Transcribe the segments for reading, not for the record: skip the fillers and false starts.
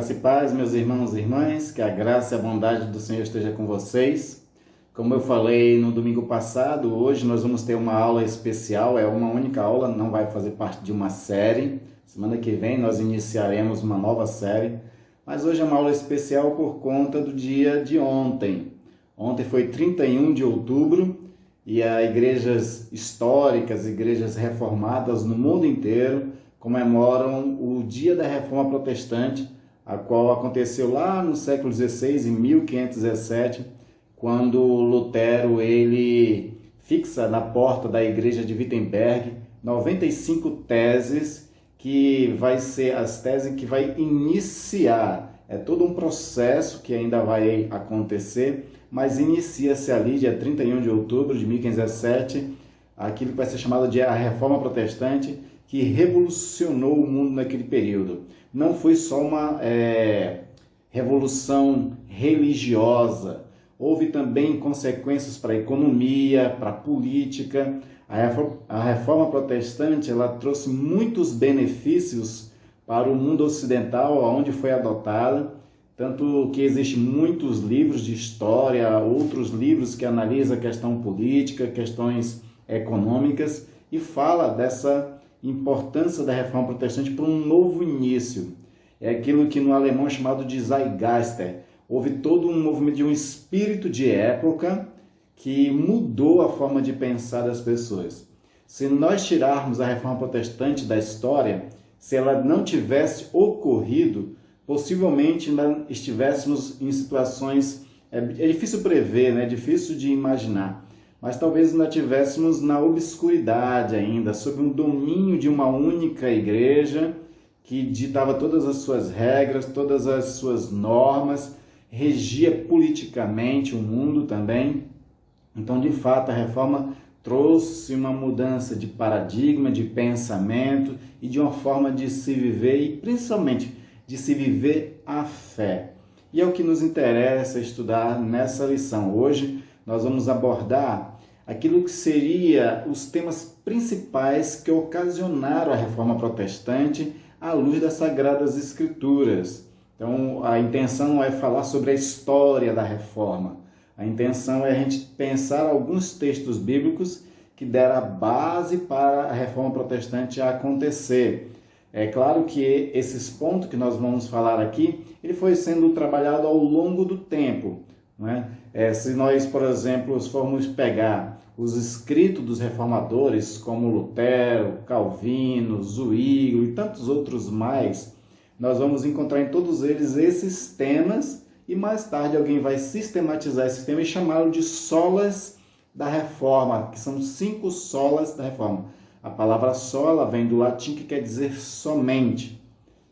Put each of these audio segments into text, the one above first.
Graça e paz, meus irmãos e irmãs, que a graça e a bondade do Senhor esteja com vocês. Como eu falei no domingo passado, hoje nós vamos ter uma aula especial, é uma única aula, não vai fazer parte de uma série. Semana que vem nós iniciaremos uma nova série, mas hoje é uma aula especial por conta do dia de ontem. Ontem foi 31 de outubro e as igrejas históricas, igrejas reformadas no mundo inteiro comemoram o dia da Reforma Protestante, a qual aconteceu lá no século XVI, em 1517, quando Lutero ele fixa na porta da igreja de Wittenberg 95 teses que vai ser as teses que vai iniciar. É todo um processo que ainda vai acontecer, mas inicia-se ali, dia 31 de outubro de 1517, aquilo que vai ser chamado de a Reforma Protestante, que revolucionou o mundo naquele período. Não foi só uma revolução religiosa, houve também consequências para a economia, para a política. A Reforma Protestante ela trouxe muitos benefícios para o mundo ocidental, onde foi adotada, tanto que existem muitos livros de história, outros livros que analisam a questão política, questões econômicas, e fala dessa importância da Reforma Protestante para um novo início. É aquilo que no alemão é chamado de Zeitgeist. Houve todo um movimento de um espírito de época que mudou a forma de pensar das pessoas. Se nós tirarmos a Reforma Protestante da história, se ela não tivesse ocorrido, possivelmente nós estivéssemos em situações... É difícil prever, é difícil de imaginar. Mas talvez nós estivéssemos na obscuridade ainda, sob um domínio de uma única igreja que ditava todas as suas regras, todas as suas normas, regia politicamente o mundo também. Então, de fato, a reforma trouxe uma mudança de paradigma, de pensamento e de uma forma de se viver e principalmente de se viver a fé. E é o que nos interessa estudar nessa lição. Hoje nós vamos abordar aquilo que seria os temas principais que ocasionaram a Reforma Protestante à luz das Sagradas Escrituras. Então, a intenção não é falar sobre a história da Reforma. A intenção é a gente pensar alguns textos bíblicos que deram a base para a Reforma Protestante acontecer. É claro que esses pontos que nós vamos falar aqui, ele foi sendo trabalhado ao longo do tempo. Se nós, por exemplo, formos pegar os escritos dos reformadores, como Lutero, Calvino, Zwinglio e tantos outros mais, nós vamos encontrar em todos eles esses temas e mais tarde alguém vai sistematizar esse tema e chamá-lo de solas da Reforma, que são 5 solas da Reforma. A palavra sola vem do latim que quer dizer somente.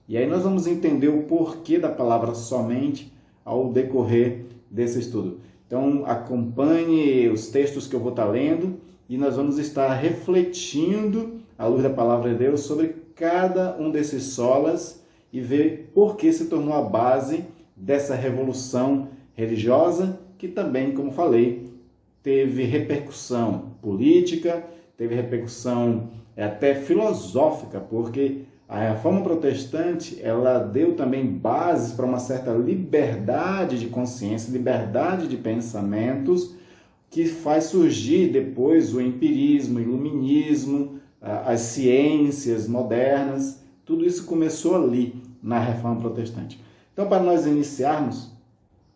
E aí nós vamos entender o porquê da palavra somente ao decorrer desse estudo. Então, acompanhe os textos que eu vou estar lendo e nós vamos estar refletindo, à luz da palavra de Deus, sobre cada um desses solas e ver por que se tornou a base dessa revolução religiosa, que também, como falei, teve repercussão política, teve repercussão até filosófica, porque a Reforma Protestante, ela deu também bases para uma certa liberdade de consciência, liberdade de pensamentos, que faz surgir depois o empirismo, o iluminismo, as ciências modernas. Tudo isso começou ali na Reforma Protestante. Então, para nós iniciarmos,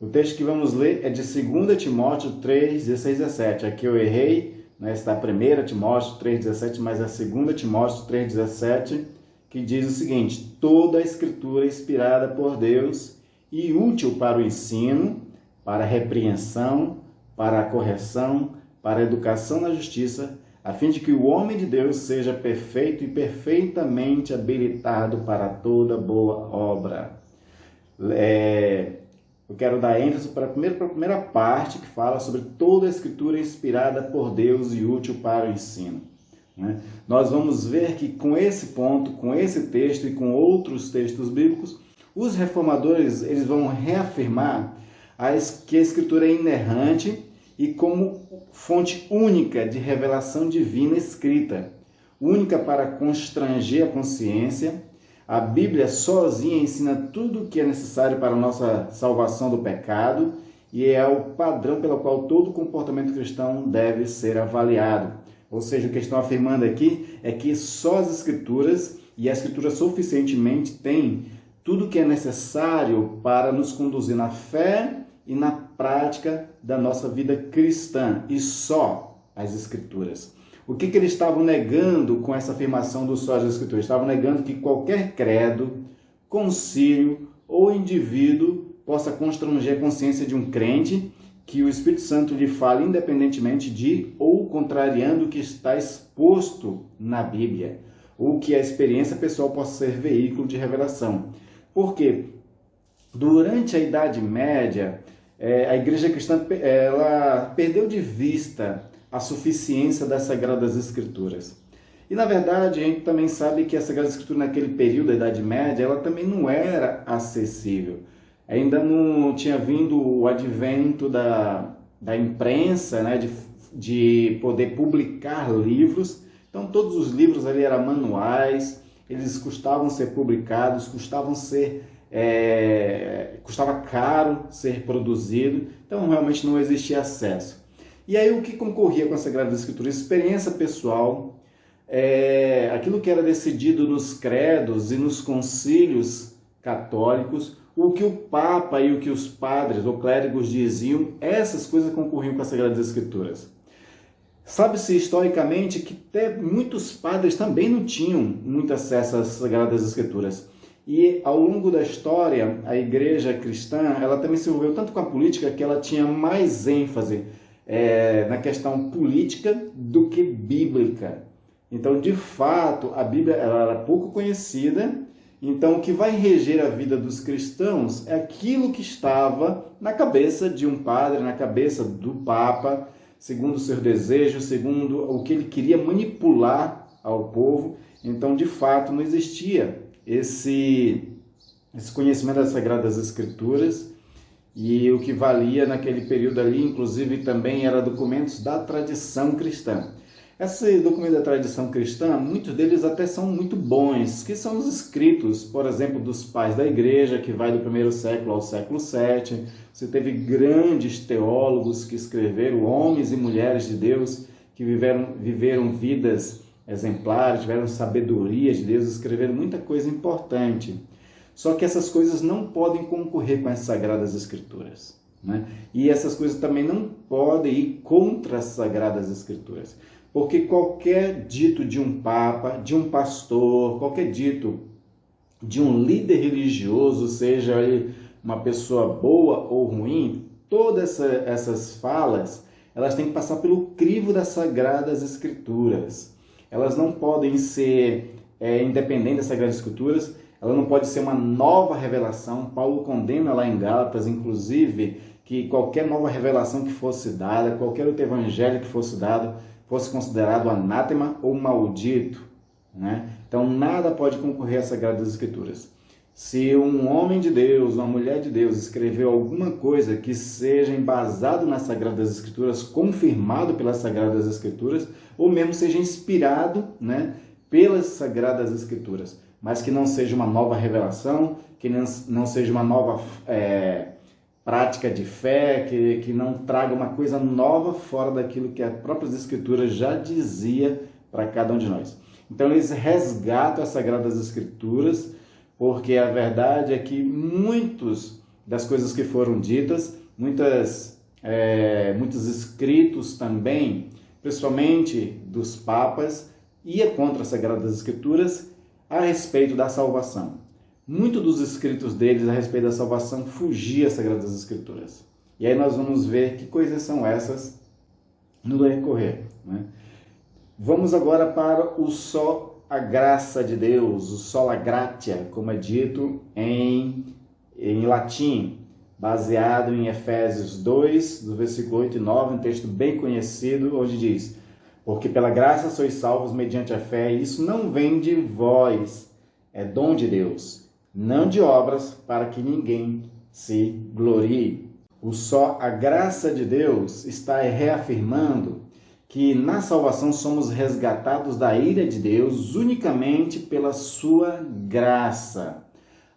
o texto que vamos ler é de 2 Timóteo 3, 16 e 17. Aqui eu errei, está a 1 Timóteo 3, 17, mas é 2 Timóteo 3, 17, que diz o seguinte: toda a Escritura é inspirada por Deus e útil para o ensino, para a repreensão, para a correção, para a educação na justiça, a fim de que o homem de Deus seja perfeito e perfeitamente habilitado para toda boa obra. Eu quero dar ênfase para a primeira parte, que fala sobre toda a Escritura inspirada por Deus e útil para o ensino. Nós vamos ver que com esse ponto, com esse texto e com outros textos bíblicos, os reformadores eles vão reafirmar que a Escritura é inerrante e como fonte única de revelação divina escrita, única para constranger a consciência, A Bíblia sozinha ensina tudo o que é necessário para a nossa salvação do pecado e é o padrão pelo qual todo comportamento cristão deve ser avaliado. Ou seja, o que estão afirmando aqui é que só as Escrituras e a Escritura suficientemente têm tudo o que é necessário para nos conduzir na fé e na prática da nossa vida cristã, e só as Escrituras. O que eles estavam negando com essa afirmação do só as Escrituras? Estavam negando que qualquer credo, concílio ou indivíduo possa constranger a consciência de um crente, que o Espírito Santo lhe fale independentemente de ou contrariando o que está exposto na Bíblia, ou que a experiência pessoal possa ser veículo de revelação. Por quê? Durante a Idade Média, a Igreja Cristã ela perdeu de vista a suficiência das Sagradas Escrituras. E, na verdade, a gente também sabe que a Sagrada Escritura, naquele período da Idade Média, ela também não era acessível. Ainda não tinha vindo o advento da imprensa, né, de poder publicar livros. Então, todos os livros ali eram manuais, eles custavam ser publicados, custava caro ser produzido, então realmente não existia acesso. E aí o que concorria com a Sagrada Escritura? Experiência pessoal, aquilo que era decidido nos credos e nos concílios católicos, o que o Papa e o que os padres ou clérigos diziam, essas coisas concorriam com as Sagradas Escrituras. Sabe-se historicamente que até muitos padres também não tinham muito acesso às Sagradas Escrituras. E ao longo da história, a igreja cristã, ela também se envolveu tanto com a política que ela tinha mais ênfase na questão política do que bíblica. Então, de fato, a Bíblia ela era pouco conhecida. Então, o que vai reger a vida dos cristãos é aquilo que estava na cabeça de um padre, na cabeça do Papa, segundo o seu desejo, segundo o que ele queria manipular ao povo. Então, de fato, não existia esse conhecimento das Sagradas Escrituras, e o que valia naquele período ali, inclusive, também era documentos da tradição cristã. Esse documento da tradição cristã, muitos deles até são muito bons, que são os escritos, por exemplo, dos pais da igreja, que vai do primeiro século ao século VII. Você teve grandes teólogos que escreveram, homens e mulheres de Deus, que viveram vidas exemplares, tiveram sabedoria de Deus, escreveram muita coisa importante. Só que essas coisas não podem concorrer com as Sagradas Escrituras, né? E essas coisas também não podem ir contra as Sagradas Escrituras. Porque qualquer dito de um papa, de um pastor, qualquer dito de um líder religioso, seja ele uma pessoa boa ou ruim, todas essas falas, elas têm que passar pelo crivo das Sagradas Escrituras. Elas não podem ser independentes das Sagradas Escrituras, ela não pode ser uma nova revelação. Paulo condena lá em Gálatas, inclusive, que qualquer nova revelação que fosse dada, qualquer outro evangelho que fosse dado, fosse considerado anátema ou maldito, né? Então, nada pode concorrer às Sagradas Escrituras. Se um homem de Deus, uma mulher de Deus, escreveu alguma coisa que seja embasado nas Sagradas Escrituras, confirmado pelas Sagradas Escrituras, ou mesmo seja inspirado, né, pelas Sagradas Escrituras, mas que não seja uma nova revelação, que não seja uma nova prática de fé, que não traga uma coisa nova fora daquilo que as próprias Escrituras já dizia para cada um de nós. Então eles resgatam as Sagradas Escrituras, porque a verdade é que muitas das coisas que foram ditas, muitos escritos também, principalmente dos papas, ia contra as Sagradas Escrituras a respeito da salvação. Muito dos escritos deles a respeito da salvação fugia às Sagradas Escrituras. E aí nós vamos ver que coisas são essas no decorrer, né? Vamos agora para o só a graça de Deus, o sola gratia, como é dito em latim, baseado em Efésios 2, do versículo 8 e 9, um texto bem conhecido, onde diz: porque pela graça sois salvos mediante a fé, e isso não vem de vós, é dom de Deus, não de obras, para que ninguém se glorie. O só a graça de Deus está reafirmando que na salvação somos resgatados da ira de Deus unicamente pela sua graça.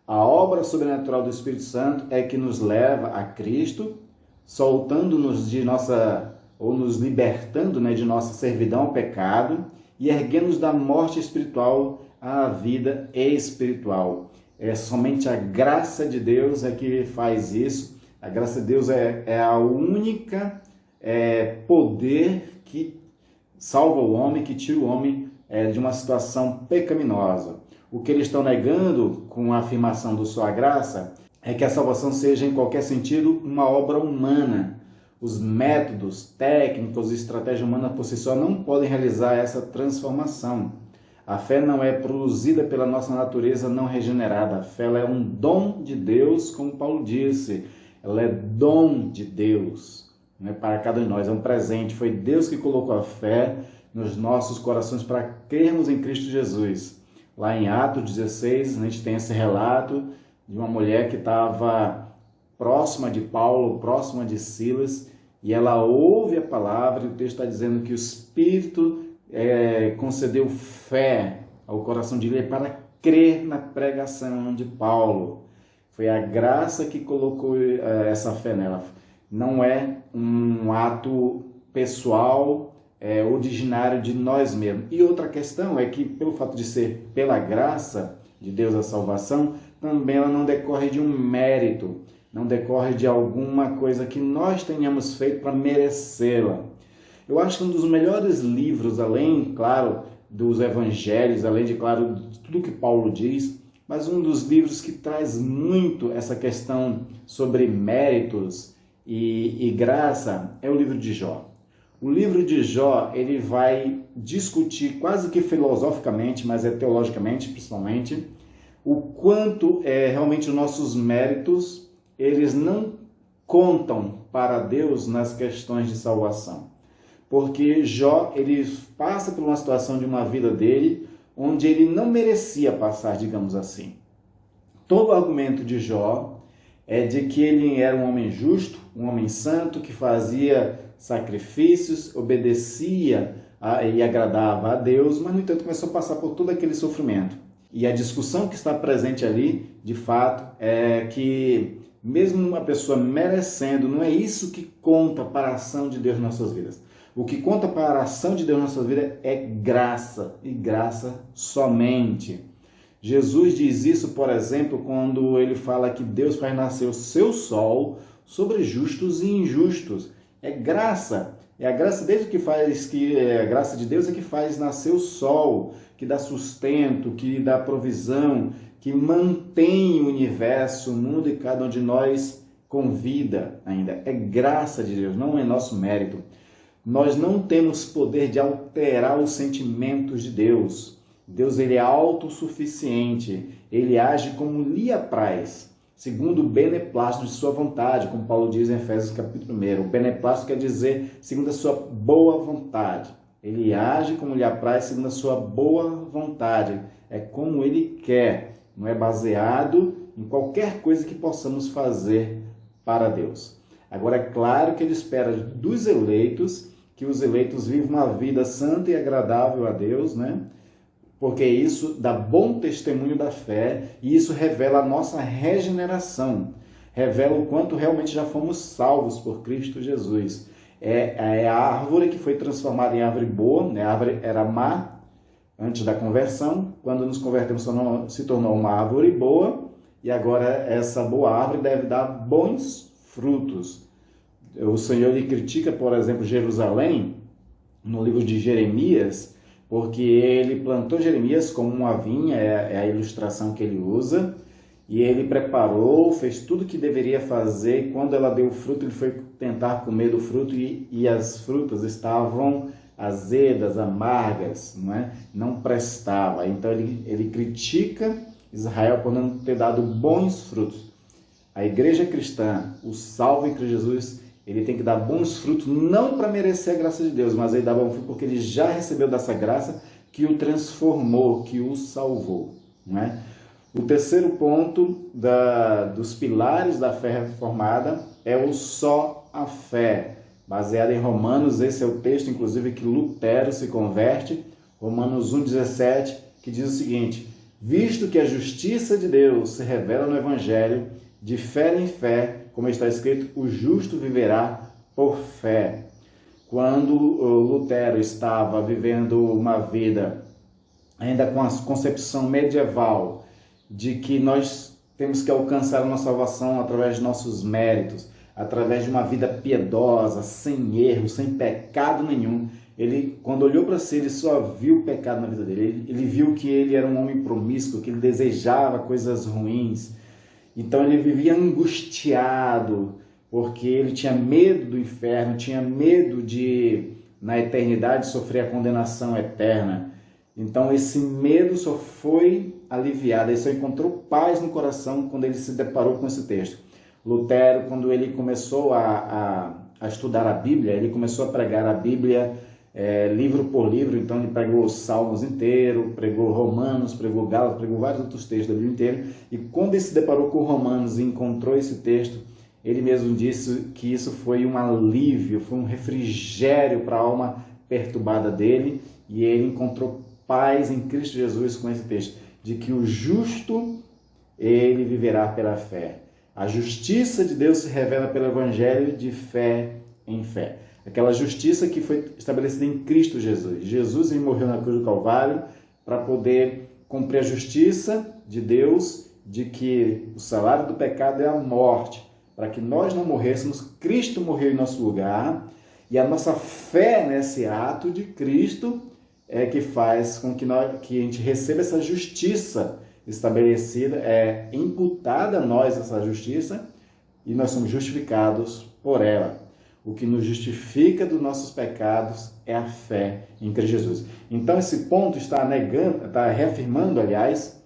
A obra sobrenatural do Espírito Santo é que nos leva a Cristo, soltando-nos de nossa, ou nos libertando, de nossa servidão ao pecado e erguendo-nos da morte espiritual à vida espiritual. É somente a graça de Deus é que faz isso. A graça de Deus é a única poder que salva o homem, que tira o homem de uma situação pecaminosa. O que eles estão negando com a afirmação do sua graça é que a salvação seja, em qualquer sentido, uma obra humana. Os métodos, técnicos e estratégia humana por si só não podem realizar essa transformação. A fé não é produzida pela nossa natureza não regenerada. A fé é um dom de Deus, como Paulo disse. Ela é dom de Deus, para cada um de nós. É um presente. Foi Deus que colocou a fé nos nossos corações para crermos em Cristo Jesus. Lá em Atos 16, a gente tem esse relato de uma mulher que estava próxima de Paulo, próxima de Silas, e ela ouve a palavra, e o texto está dizendo que o Espírito concedeu fé ao coração de Lídia para crer na pregação de Paulo. Foi a graça que colocou essa fé nela. Não é um ato pessoal, originário de nós mesmos. E outra questão é que, pelo fato de ser pela graça de Deus a salvação, também ela não decorre de um mérito, não decorre de alguma coisa que nós tenhamos feito para merecê-la. Eu acho que um dos melhores livros, além, claro, dos evangelhos, além de, claro, de tudo que Paulo diz, mas um dos livros que traz muito essa questão sobre méritos e graça é o livro de Jó. O livro de Jó, ele vai discutir quase que filosoficamente, mas teologicamente principalmente, o quanto realmente os nossos méritos, eles não contam para Deus nas questões de salvação. Porque Jó, ele passa por uma situação de uma vida dele, onde ele não merecia passar, digamos assim. Todo o argumento de Jó é de que ele era um homem justo, um homem santo, que fazia sacrifícios, obedecia e agradava a Deus, mas, no entanto, começou a passar por todo aquele sofrimento. E a discussão que está presente ali, de fato, é que mesmo uma pessoa merecendo, não é isso que conta para a ação de Deus nas nossas vidas. O que conta para a ação de Deus na nossa vida é graça, e graça somente. Jesus diz isso, por exemplo, quando ele fala que Deus faz nascer o seu sol sobre justos e injustos. É graça. É a graça dele que faz, a graça de Deus é que faz nascer o sol, que dá sustento, que dá provisão, que mantém o universo, o mundo e cada um de nós com vida ainda. É graça de Deus, não é nosso mérito. Nós não temos poder de alterar os sentimentos de Deus. Deus, ele é autossuficiente, ele age como lhe apraz, segundo o beneplácito de sua vontade, como Paulo diz em Efésios capítulo 1. O beneplácito quer dizer segundo a sua boa vontade. Ele age como lhe apraz, segundo a sua boa vontade. É como ele quer, não é baseado em qualquer coisa que possamos fazer para Deus. Agora, é claro que ele espera dos eleitos que os eleitos vivam uma vida santa e agradável a Deus, Porque isso dá bom testemunho da fé e isso revela a nossa regeneração, revela o quanto realmente já fomos salvos por Cristo Jesus. É a árvore que foi transformada em árvore boa, a árvore era má antes da conversão, quando nos convertemos se tornou uma árvore boa e agora essa boa árvore deve dar bons frutos. O Senhor lhe critica, por exemplo, Jerusalém, no livro de Jeremias, porque ele plantou Jeremias como uma vinha, é a ilustração que ele usa, e ele preparou, fez tudo o que deveria fazer, e quando ela deu fruto, ele foi tentar comer do fruto, e as frutas estavam azedas, amargas, não prestava. Então ele critica Israel por não ter dado bons frutos. A igreja cristã, o salvo em Cristo Jesus, ele tem que dar bons frutos, não para merecer a graça de Deus, mas ele dá bom fruto porque ele já recebeu dessa graça que o transformou, que o salvou. O terceiro ponto dos pilares da fé reformada é o só a fé. baseada em Romanos. Esse é o texto, inclusive, que Lutero se converte, Romanos 1,17, que diz o seguinte: visto que a justiça de Deus se revela no Evangelho, de fé em fé, como está escrito, o justo viverá por fé. Quando Lutero estava vivendo uma vida ainda com a concepção medieval de que nós temos que alcançar uma salvação através de nossos méritos, através de uma vida piedosa, sem erro, sem pecado nenhum, ele, quando olhou para si, ele só viu o pecado na vida dele. Ele viu que ele era um homem promíscuo, que ele desejava coisas ruins. Então ele vivia angustiado, porque ele tinha medo do inferno, tinha medo de, na eternidade, sofrer a condenação eterna. Então esse medo só foi aliviado, ele só encontrou paz no coração quando ele se deparou com esse texto. Lutero, quando ele começou a estudar a Bíblia, ele começou a pregar a Bíblia livro por livro. Então ele pregou os Salmos inteiro, pregou Romanos, pregou Gálatas, pregou vários outros textos da Bíblia inteira. E quando ele se deparou com Romanos e encontrou esse texto, ele mesmo disse que isso foi um alívio, foi um refrigério para a alma perturbada dele, e ele encontrou paz em Cristo Jesus com esse texto, de que o justo, ele viverá pela fé. A justiça de Deus se revela pelo Evangelho de fé em fé. Aquela justiça que foi estabelecida em Cristo Jesus. Jesus, ele morreu na cruz do Calvário para poder cumprir a justiça de Deus, de que o salário do pecado é a morte. Para que nós não morrêssemos, Cristo morreu em nosso lugar, e a nossa fé nesse ato de Cristo é que faz com que a gente receba essa justiça estabelecida, é imputada a nós essa justiça, e nós somos justificados por ela. O que nos justifica dos nossos pecados é a fé em Cristo Jesus. Então esse ponto está reafirmando, aliás,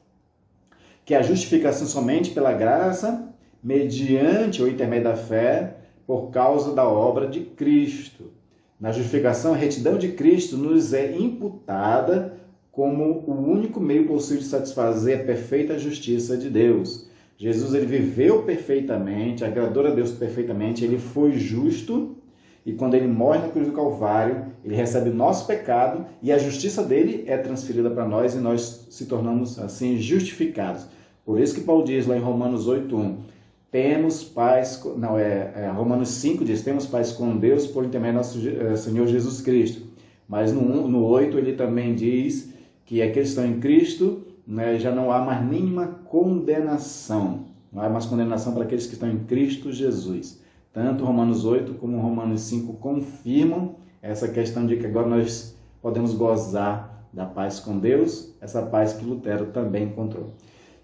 que a justificação somente pela graça, mediante o intermédio da fé, por causa da obra de Cristo. Na justificação, a retidão de Cristo nos é imputada como o único meio possível de satisfazer a perfeita justiça de Deus. Jesus, ele viveu perfeitamente, agradou a Deus perfeitamente, ele foi justo, e quando ele morre na cruz do Calvário, ele recebe o nosso pecado, e a justiça dele é transferida para nós, e nós se tornamos assim justificados. Por isso que Paulo diz lá em Romanos 8:1, temos paz, Romanos 5 diz, temos paz com Deus por intermédio do nosso Senhor Jesus Cristo. Mas no 8 ele também diz que aqueles que estão em Cristo, já não há mais nenhuma condenação. Não há mais condenação para aqueles que estão em Cristo Jesus. Tanto Romanos 8 como Romanos 5 confirmam essa questão de que agora nós podemos gozar da paz com Deus, essa paz que Lutero também encontrou.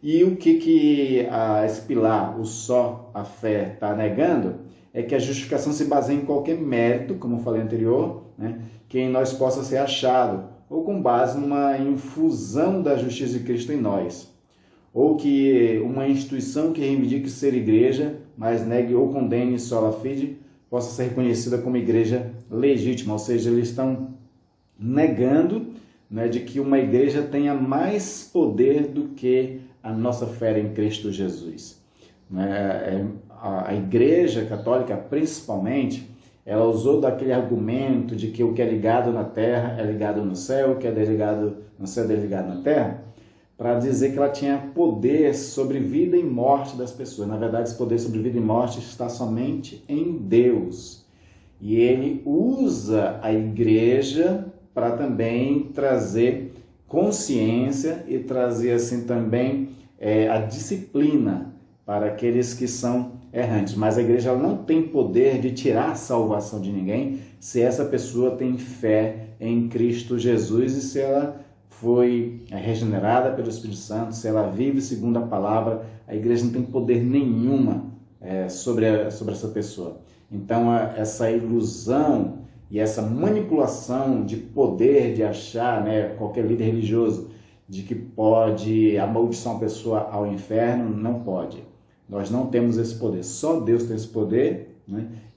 E o que esse pilar, o só, a fé, está negando, é que a justificação se baseia em qualquer mérito, como eu falei anterior, que em nós possa ser achado, ou com base numa infusão da justiça de Cristo em nós, ou que uma instituição que reivindique ser igreja, mas negue ou condene sola fide, possa ser reconhecida como igreja legítima, ou seja, eles estão negando de que uma igreja tenha mais poder do que a nossa fé em Cristo Jesus. A Igreja Católica, principalmente, ela usou daquele argumento de que o que é ligado na terra é ligado no céu, o que é desligado no céu é desligado na terra, para dizer que ela tinha poder sobre vida e morte das pessoas. Na verdade, esse poder sobre vida e morte está somente em Deus. E ele usa a igreja para também trazer consciência e trazer assim também a disciplina para aqueles que são errantes. Mas a igreja ela não tem poder de tirar a salvação de ninguém se essa pessoa tem fé em Cristo Jesus e se ela foi regenerada pelo Espírito Santo, se ela vive segundo a palavra. A igreja não tem poder nenhuma sobre essa pessoa. Então essa ilusão e essa manipulação de poder de achar, qualquer líder religioso, de que pode amaldiçoar uma pessoa ao inferno, não pode. Nós não temos esse poder, só Deus tem esse poder,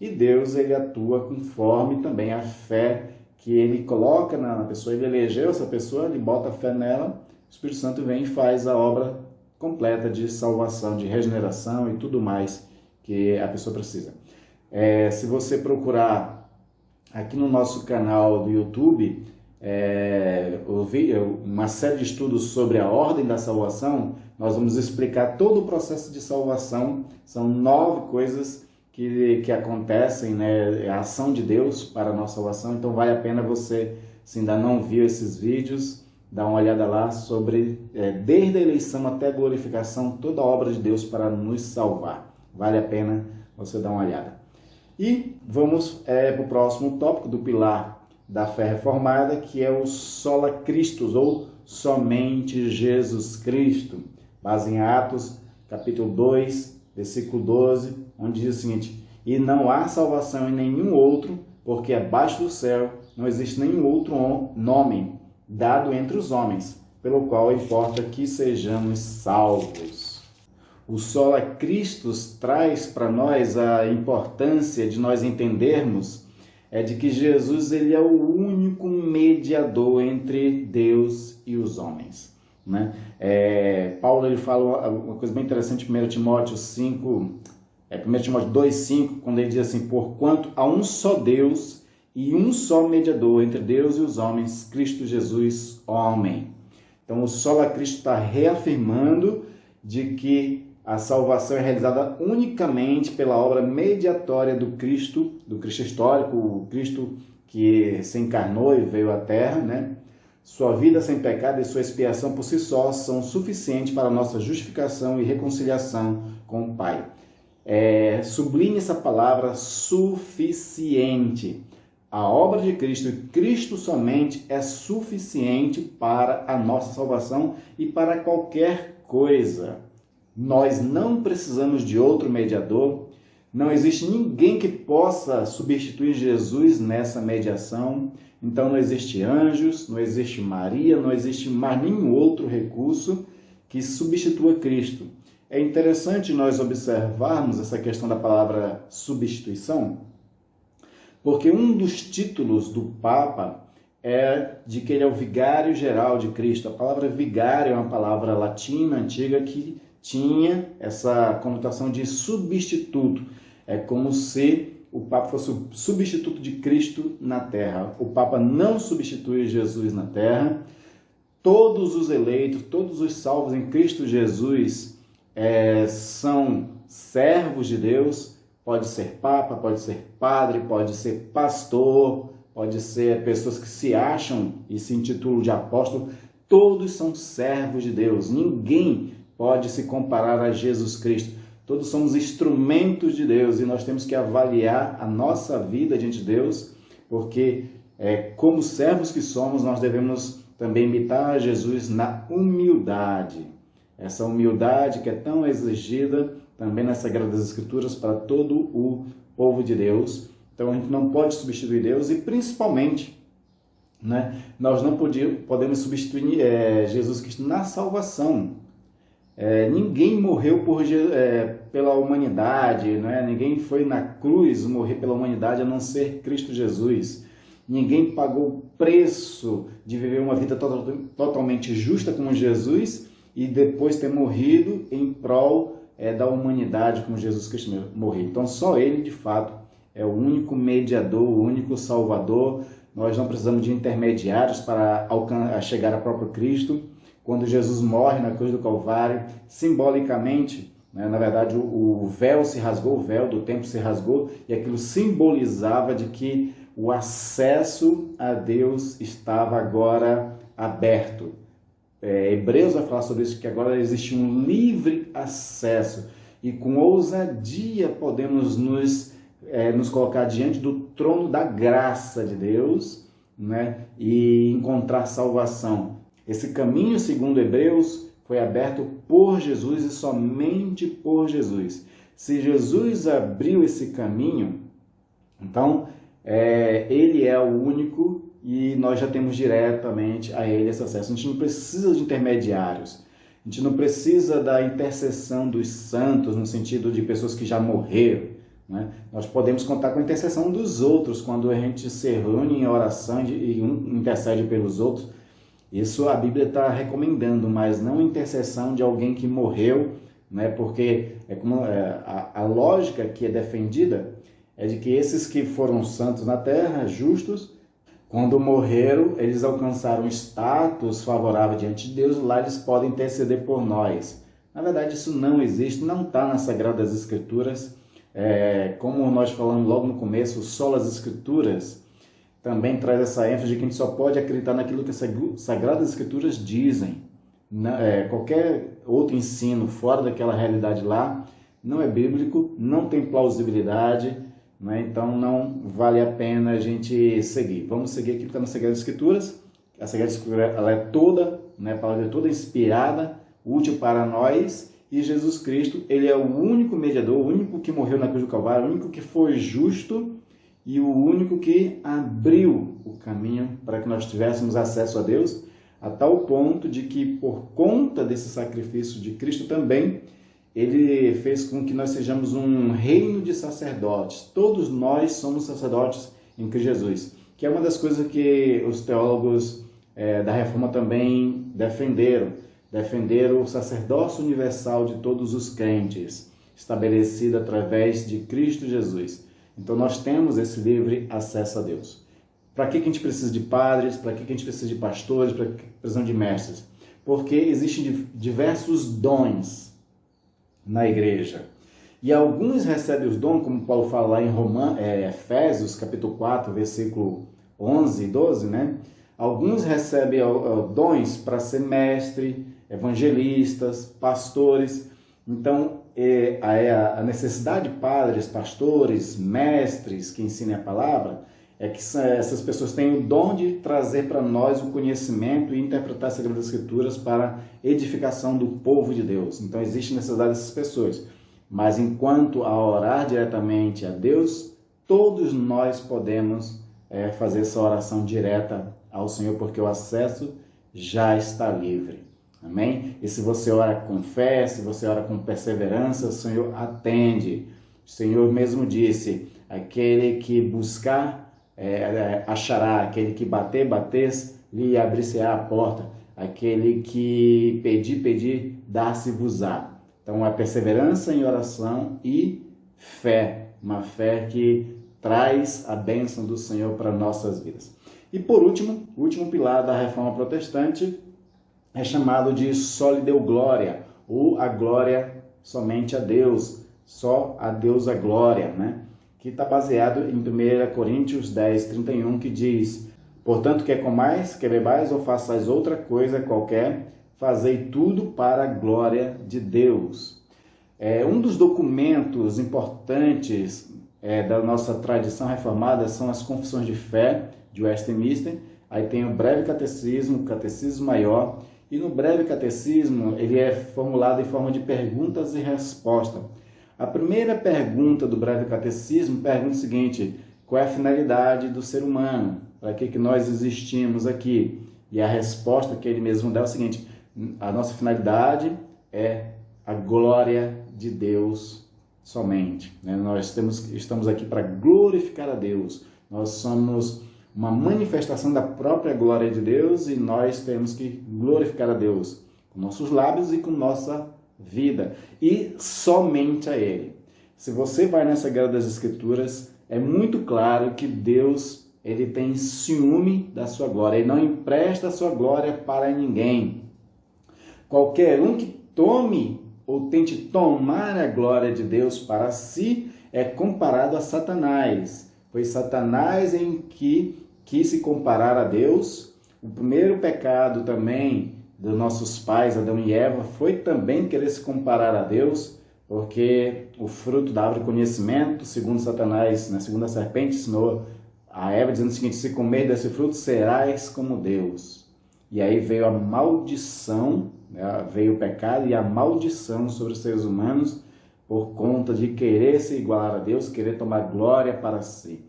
e Deus ele atua conforme também a fé que ele coloca na pessoa. Ele elegeu essa pessoa, ele bota a fé nela, o Espírito Santo vem e faz a obra completa de salvação, de regeneração e tudo mais que a pessoa precisa. Se você procurar aqui no nosso canal do YouTube, uma série de estudos sobre a ordem da salvação. Nós vamos explicar todo o processo de salvação. São 9 coisas que acontecem, né? A ação de Deus para a nossa salvação. Então vale a pena você, se ainda não viu esses vídeos, dar uma olhada lá sobre, desde a eleição até a glorificação, toda a obra de Deus para nos salvar. Vale a pena você dar uma olhada. E vamos para o próximo tópico do pilar da fé reformada, que é o sola Christus, ou somente Jesus Cristo. Base em Atos, capítulo 2, versículo 12, onde diz o seguinte: e não há salvação em nenhum outro, porque abaixo do céu não existe nenhum outro nome dado entre os homens, pelo qual importa que sejamos salvos. O sola Christus traz para nós a importância de nós entendermos de que Jesus ele é o único mediador entre Deus e os homens, né? Paulo ele fala uma coisa bem interessante em 1 Timóteo 2,5, quando ele diz assim: porquanto há um só Deus e um só mediador entre Deus e os homens, Cristo Jesus, homem. Então o sola Cristo está reafirmando de que a salvação é realizada unicamente pela obra mediatória do Cristo histórico, o Cristo que se encarnou e veio à Terra, né? Sua vida sem pecado e sua expiação por si só são suficientes para a nossa justificação e reconciliação com o Pai. Sublinhe essa palavra suficiente. A obra de Cristo e Cristo somente é suficiente para a nossa salvação e para qualquer coisa. Nós não precisamos de outro mediador. Não existe ninguém que possa substituir Jesus nessa mediação. Então não existe anjos, não existe Maria, não existe mais nenhum outro recurso que substitua Cristo. É interessante nós observarmos essa questão da palavra substituição, porque um dos títulos do Papa é de que ele é o vigário geral de Cristo. A palavra vigário é uma palavra latina antiga que tinha essa conotação de substituto. É como se o Papa fosse o substituto de Cristo na Terra. O Papa não substitui Jesus na Terra. Todos os eleitos, todos os salvos em Cristo Jesus são servos de Deus. Pode ser Papa, pode ser padre, pode ser pastor, pode ser pessoas que se acham e se intitulam de apóstolo. Todos são servos de Deus. Ninguém pode se comparar a Jesus Cristo. Todos somos instrumentos de Deus e nós temos que avaliar a nossa vida diante de Deus, porque como servos que somos, nós devemos também imitar Jesus na humildade. Essa humildade que é tão exigida também nas Sagradas Escrituras para todo o povo de Deus. Então a gente não pode substituir Deus e principalmente, né, nós não podemos substituir Jesus Cristo na salvação. Ninguém morreu pela humanidade, né? Ninguém foi na cruz morrer pela humanidade a não ser Cristo Jesus. Ninguém pagou o preço de viver uma vida totalmente justa como Jesus e depois ter morrido em prol da humanidade como Jesus Cristo morreu. Então só Ele de fato é o único mediador, o único salvador. Nós não precisamos de intermediários para chegar ao próprio Cristo. Quando Jesus morre na cruz do Calvário, simbolicamente, né, na verdade o véu se rasgou, o véu do templo se rasgou, e aquilo simbolizava de que o acesso a Deus estava agora aberto. Hebreus vai falar sobre isso, que agora existe um livre acesso, e com ousadia podemos nos colocar diante do trono da graça de Deus, né, e encontrar salvação. Esse caminho, segundo Hebreus, foi aberto por Jesus e somente por Jesus. Se Jesus abriu esse caminho, então Ele é o único e nós já temos diretamente a Ele esse acesso. A gente não precisa de intermediários. A gente não precisa da intercessão dos santos, no sentido de pessoas que já morreram, né? Nós podemos contar com a intercessão dos outros, quando a gente se reúne em oração e um intercede pelos outros. Isso a Bíblia está recomendando, mas não a intercessão de alguém que morreu, né? Porque a lógica que é defendida é de que esses que foram santos na terra, justos, quando morreram, eles alcançaram status favorável diante de Deus, lá eles podem interceder por nós. Na verdade, isso não existe, não está nas Sagradas Escrituras. Como nós falamos logo no começo, solas Escrituras também traz essa ênfase de que a gente só pode acreditar naquilo que as Sagradas Escrituras dizem. Qualquer outro ensino fora daquela realidade lá não é bíblico, não tem plausibilidade, né? Então não vale a pena a gente seguir. Vamos seguir aqui que está nas Sagradas Escrituras. A Sagrada Escritura ela é toda, né? A palavra é toda inspirada, útil para nós, e Jesus Cristo, ele é o único mediador, o único que morreu na cruz do Calvário, o único que foi justo e o único que abriu o caminho para que nós tivéssemos acesso a Deus, a tal ponto de que, por conta desse sacrifício de Cristo também, ele fez com que nós sejamos um reino de sacerdotes. Todos nós somos sacerdotes em Cristo Jesus, que é uma das coisas que os teólogos da Reforma também defenderam o sacerdócio universal de todos os crentes, estabelecido através de Cristo Jesus. Então nós temos esse livre acesso a Deus. Para que a gente precisa de padres? Para que a gente precisa de pastores? Para que precisamos de mestres? Porque existem diversos dons na igreja. E alguns recebem os dons, como Paulo fala lá em Efésios, capítulo 4, versículo 11 e 12, né? Alguns recebem dons para ser mestre, evangelistas, pastores. Então, a necessidade de padres, pastores, mestres que ensinem a palavra é que essas pessoas têm o dom de trazer para nós o conhecimento e interpretar as Sagradas Escrituras para edificação do povo de Deus. Então, existe necessidade dessas pessoas. Mas, enquanto a orar diretamente a Deus, todos nós podemos fazer essa oração direta ao Senhor, porque o acesso já está livre. Amém? E se você ora com fé, se você ora com perseverança, o Senhor atende. O Senhor mesmo disse, aquele que buscar, achará, aquele que bater, lhe abrir-se-á a porta, aquele que pedir, dar-se-vos-á. Então, a perseverança em oração e fé, uma fé que traz a bênção do Senhor para nossas vidas. E por último, o último pilar da Reforma Protestante é chamado de soli Deo Gloria, ou a glória somente a Deus, só a Deus a glória, né? Que está baseado em 1 Coríntios 10, 31, que diz, portanto, quer comais, quer bebais ou façais outra coisa qualquer, fazei tudo para a glória de Deus. Um dos documentos importantes da nossa tradição reformada são as confissões de fé de Westminster. Aí tem o breve catecismo, o catecismo maior, e no breve catecismo ele é formulado em forma de perguntas e respostas. A primeira pergunta do breve catecismo pergunta o seguinte, qual é a finalidade do ser humano? Para que nós existimos aqui? E a resposta que ele mesmo dá é o seguinte, a nossa finalidade é a glória de Deus somente. Nós estamos aqui para glorificar a Deus. Nós somos uma manifestação da própria glória de Deus e nós temos que glorificar a Deus com nossos lábios e com nossa vida e somente a Ele. Se você vai nas Sagradas Escrituras, é muito claro que Deus ele tem ciúme da sua glória, Ele não empresta a sua glória para ninguém. Qualquer um que tome ou tente tomar a glória de Deus para si é comparado a Satanás. Foi Satanás em que quis se comparar a Deus. O primeiro pecado também dos nossos pais, Adão e Eva, foi também querer se comparar a Deus, porque o fruto da árvore do conhecimento, segundo Satanás, na segunda serpente, ensinou a Eva dizendo o seguinte, se comer desse fruto, serás como Deus. E aí veio a maldição, veio o pecado e a maldição sobre os seres humanos por conta de querer se igualar a Deus, querer tomar glória para si.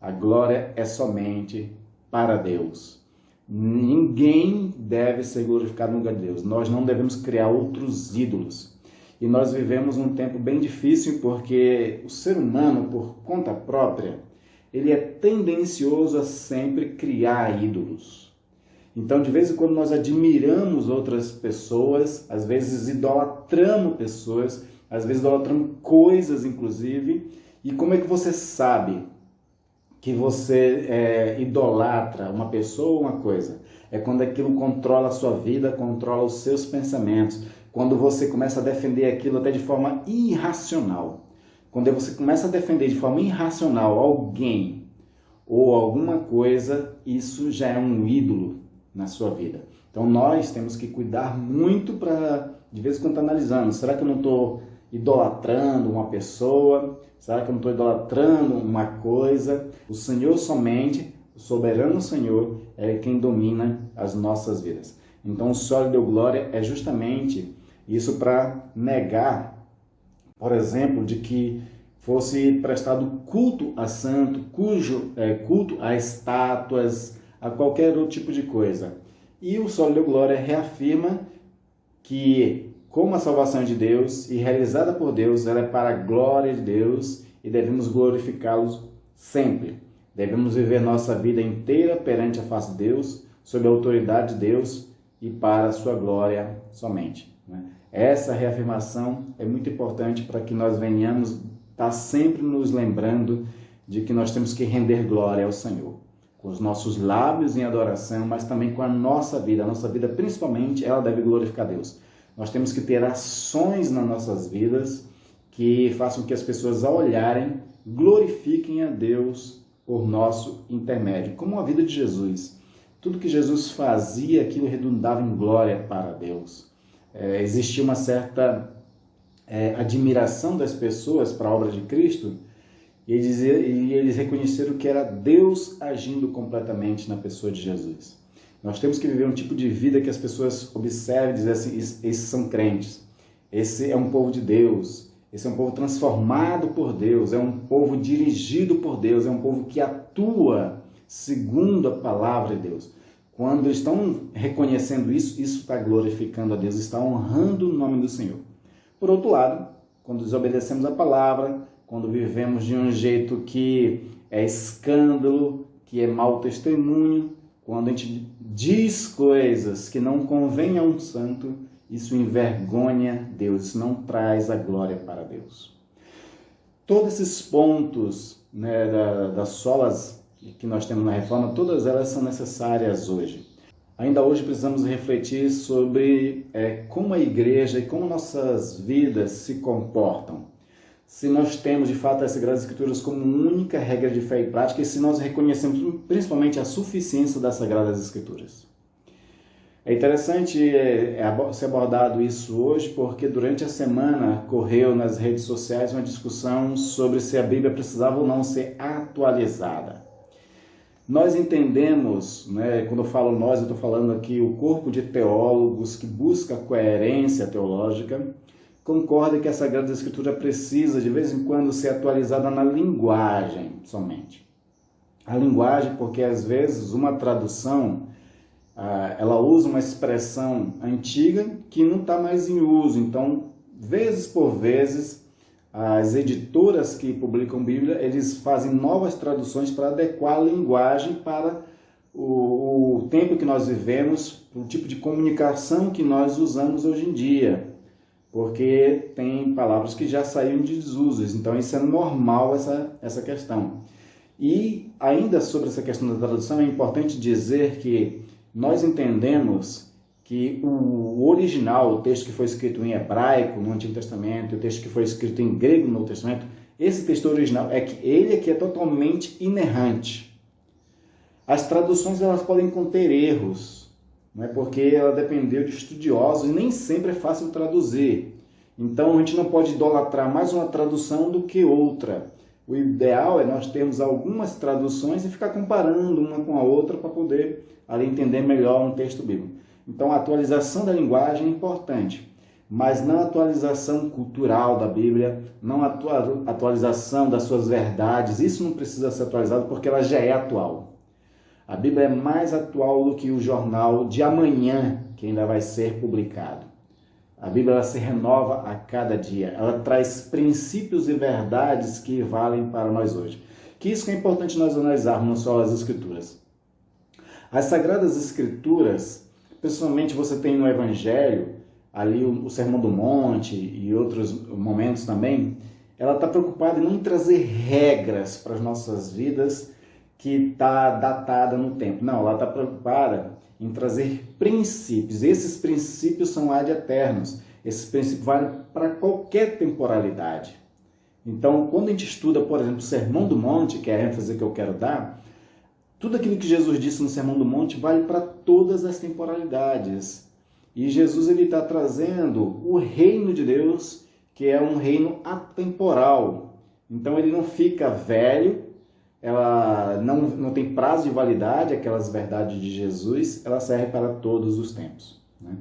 A glória é somente para Deus. Ninguém deve ser glorificado no lugar de Deus. Nós não devemos criar outros ídolos. E nós vivemos um tempo bem difícil porque o ser humano, por conta própria, ele é tendencioso a sempre criar ídolos. Então, de vez em quando, nós admiramos outras pessoas, às vezes idolatramos pessoas, às vezes idolatramos coisas, inclusive, E como é que você sabe que você idolatra uma pessoa ou uma coisa? É quando aquilo controla a sua vida, controla os seus pensamentos, quando você começa a defender aquilo até de forma irracional. Quando você começa a defender de forma irracional alguém ou alguma coisa, isso já é um ídolo na sua vida. Então nós temos que cuidar muito para, de vez em quando, analisando, será que eu não estou idolatrando uma pessoa? Será que eu não estou idolatrando uma coisa? O Senhor somente, o soberano Senhor, é quem domina as nossas vidas. Então o Sol deu glória é justamente isso, para negar, por exemplo, de que fosse prestado culto a santo, culto a estátuas, a qualquer outro tipo de coisa. E o Sol deu glória reafirma que, como a salvação é de Deus e realizada por Deus, ela é para a glória de Deus e devemos glorificá-los sempre. Devemos viver nossa vida inteira perante a face de Deus, sob a autoridade de Deus e para a sua glória somente. Essa reafirmação é muito importante para que nós venhamos estar sempre nos lembrando de que nós temos que render glória ao Senhor, com os nossos lábios em adoração, mas também com a nossa vida. A nossa vida, principalmente, ela deve glorificar Deus. Nós temos que ter ações nas nossas vidas que façam que as pessoas, ao olharem, glorifiquem a Deus por nosso intermédio, como a vida de Jesus. Tudo que Jesus fazia, aquilo redundava em glória para Deus. Existia uma certa admiração das pessoas para a obra de Cristo, e eles reconheceram que era Deus agindo completamente na pessoa de Jesus. Nós temos que viver um tipo de vida que as pessoas observem e dizem assim: esses são crentes, esse é um povo de Deus, esse é um povo transformado por Deus, é um povo dirigido por Deus, é um povo que atua segundo a palavra de Deus. Quando estão reconhecendo isso, isso está glorificando a Deus, está honrando o nome do Senhor. Por outro lado, quando desobedecemos a palavra, quando vivemos de um jeito que é escândalo, que é mau testemunho, quando a gente diz coisas que não convêm a um santo, isso envergonha Deus, isso não traz a glória para Deus. Todos esses pontos, das solas que nós temos na reforma, todas elas são necessárias hoje. Ainda hoje precisamos refletir sobre como a igreja e como nossas vidas se comportam. Se nós temos de fato as Sagradas Escrituras como única regra de fé e prática, e se nós reconhecemos principalmente a suficiência das Sagradas Escrituras. É interessante ser abordado isso hoje, porque durante a semana correu nas redes sociais uma discussão sobre se a Bíblia precisava ou não ser atualizada. Nós entendemos, quando eu falo nós, eu estou falando aqui o corpo de teólogos que busca coerência teológica, concorda que a Sagrada Escritura precisa, de vez em quando, ser atualizada na linguagem somente. A linguagem, porque às vezes uma tradução, ela usa uma expressão antiga que não está mais em uso. Então, vezes por vezes, as editoras que publicam Bíblia, eles fazem novas traduções para adequar a linguagem para o tempo que nós vivemos, o tipo de comunicação que nós usamos hoje em dia. Porque tem palavras que já saíram de desuso, então isso é normal, essa questão. E ainda sobre essa questão da tradução, é importante dizer que nós entendemos que o original, o texto que foi escrito em hebraico no Antigo Testamento, o texto que foi escrito em grego no Novo Testamento, esse texto original ele é totalmente inerrante. As traduções elas podem conter erros, porque ela dependeu de estudiosos e nem sempre é fácil traduzir. Então a gente não pode idolatrar mais uma tradução do que outra. O ideal é nós termos algumas traduções e ficar comparando uma com a outra para poder ali entender melhor um texto bíblico. Então a atualização da linguagem é importante, mas não a atualização cultural da Bíblia, não a atualização das suas verdades. Isso não precisa ser atualizado porque ela já é atual. A Bíblia é mais atual do que o jornal de amanhã, que ainda vai ser publicado. A Bíblia ela se renova a cada dia. Ela traz princípios e verdades que valem para nós hoje. Que isso que é importante nós analisarmos, não só as Escrituras. As Sagradas Escrituras, pessoalmente você tem no Evangelho, ali o Sermão do Monte e outros momentos também, ela está preocupada em não trazer regras para as nossas vidas que está datada no tempo. Não, ela está preocupada em trazer princípios. Esses princípios são ad eternos. Esses princípios valem para qualquer temporalidade. Então, quando a gente estuda, por exemplo, o Sermão do Monte, que é a ênfase que eu quero dar, tudo aquilo que Jesus disse no Sermão do Monte vale para todas as temporalidades. E Jesus está trazendo o reino de Deus, que é um reino atemporal. Então ele não fica velho, ela não tem prazo de validade, aquelas verdades de Jesus, ela serve para todos os tempos, né?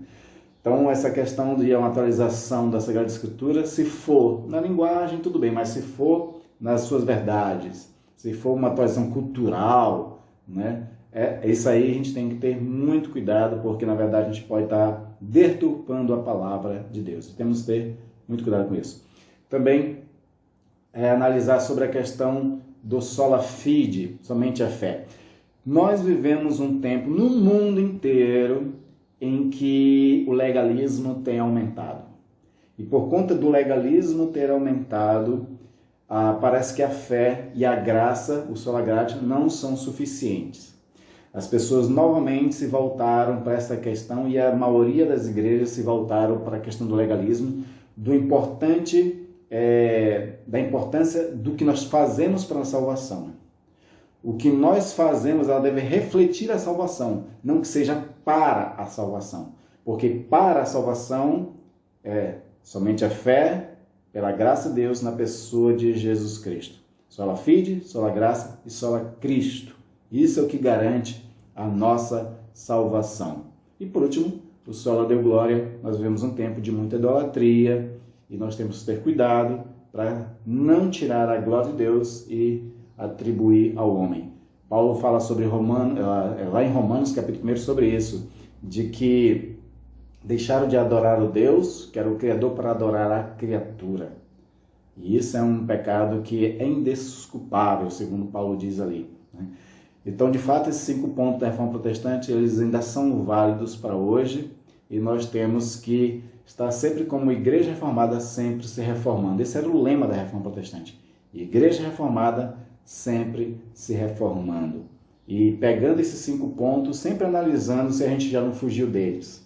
Então essa questão de uma atualização da Sagrada Escritura, se for na linguagem, tudo bem, mas se for nas suas verdades, se for uma atualização cultural, né? Isso aí a gente tem que ter muito cuidado, porque na verdade a gente pode estar deturpando a palavra de Deus. Temos que ter muito cuidado com isso. Também analisar sobre a questão do sola fide, somente a fé. Nós vivemos um tempo no mundo inteiro em que o legalismo tem aumentado. E por conta do legalismo ter aumentado, parece que a fé e a graça, o sola gratia, não são suficientes. As pessoas novamente se voltaram para essa questão e a maioria das igrejas se voltaram para a questão do legalismo, da importância do que nós fazemos para a salvação. O que nós fazemos, ela deve refletir a salvação, não que seja para a salvação. Porque para a salvação é somente a fé, pela graça de Deus, na pessoa de Jesus Cristo. Sola fide, sola graça e sola Cristo. Isso é o que garante a nossa salvação. E por último, o sola deu glória. Nós vivemos um tempo de muita idolatria e nós temos que ter cuidado para não tirar a glória de Deus e atribuir ao homem. Paulo fala sobre lá em Romanos, capítulo 1, sobre isso, de que deixaram de adorar o Deus, que era o Criador, para adorar a criatura. E isso é um pecado que é indesculpável, segundo Paulo diz ali, né? Então, de fato, esses 5 pontos da Reforma Protestante, eles ainda são válidos para hoje, e nós temos que estar sempre como igreja reformada, sempre se reformando. Esse era o lema da Reforma Protestante. Igreja reformada, sempre se reformando. E pegando esses 5 pontos, sempre analisando se a gente já não fugiu deles,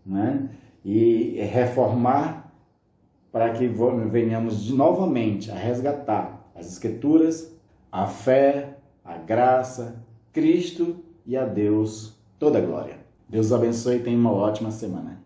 né? E reformar para que venhamos novamente a resgatar as Escrituras, a fé, a graça, Cristo e a Deus toda a glória. Deus abençoe e tenha uma ótima semana.